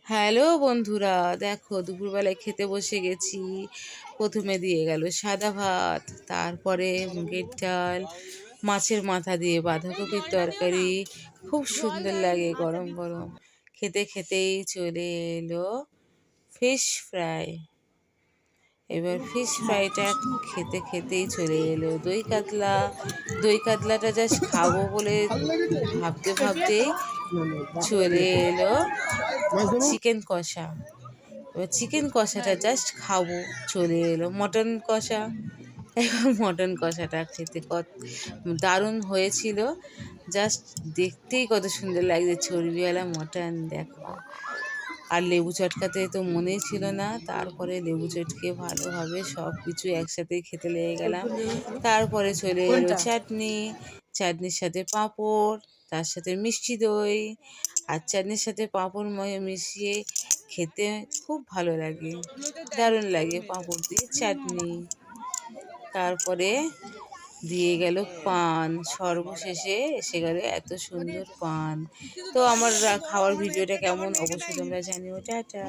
Hello বন্ধুরা, দেখো দুপুরবেলায় খেতে বসে গেছি। প্রথমে দিয়ে গেল সাদা ভাত, তারপরে মুগের ডাল, মাছের মাথা দিয়ে বাঁধাকপির তরকারি। খুব সুন্দর লাগে গরম গরম। খেতে খেতেই চলে এলো ফিশ ফ্রাই। এবার ফিশ ফ্রাইটা খেতে খেতেই চলে এলো দই কাতলা। দই কাতলাটা জাস্ট খাবো বলে ভাবতে ভাবতেই চলে এলো চিকেন কষা। এবার চিকেন কষাটা জাস্ট খাবো, চলে এলো মটন কষা। এবার মটন কষাটা খেতে কত দারুণ হয়েছিল। জাস্ট দেখতেই কত সুন্দর লাগছে, চর্বিওয়ালা মটন দেখো। আর লেবু চটকাতে তো মনেই ছিল না, তারপরে লেবু চটকে ভালোভাবে সব কিছু একসাথে খেতে লেগে গেলাম। তারপরে চলে এলো চাটনি, চাটনির সাথে পাঁপড়, তার সাথে মিষ্টি দই। আর চাটনির সাথে পাঁপড় মিশিয়ে খেতে খুব ভালো লাগে, দারুণ লাগে পাঁপড় দিয়ে চাটনি। তারপরে দিয়ে গেল পান, সর্বশেষে এসে গেল এত সুন্দর পান। তো আমার খাওয়ার ভিডিওটা কেমন অবশ্যই তোমরা জানিও। টাটা।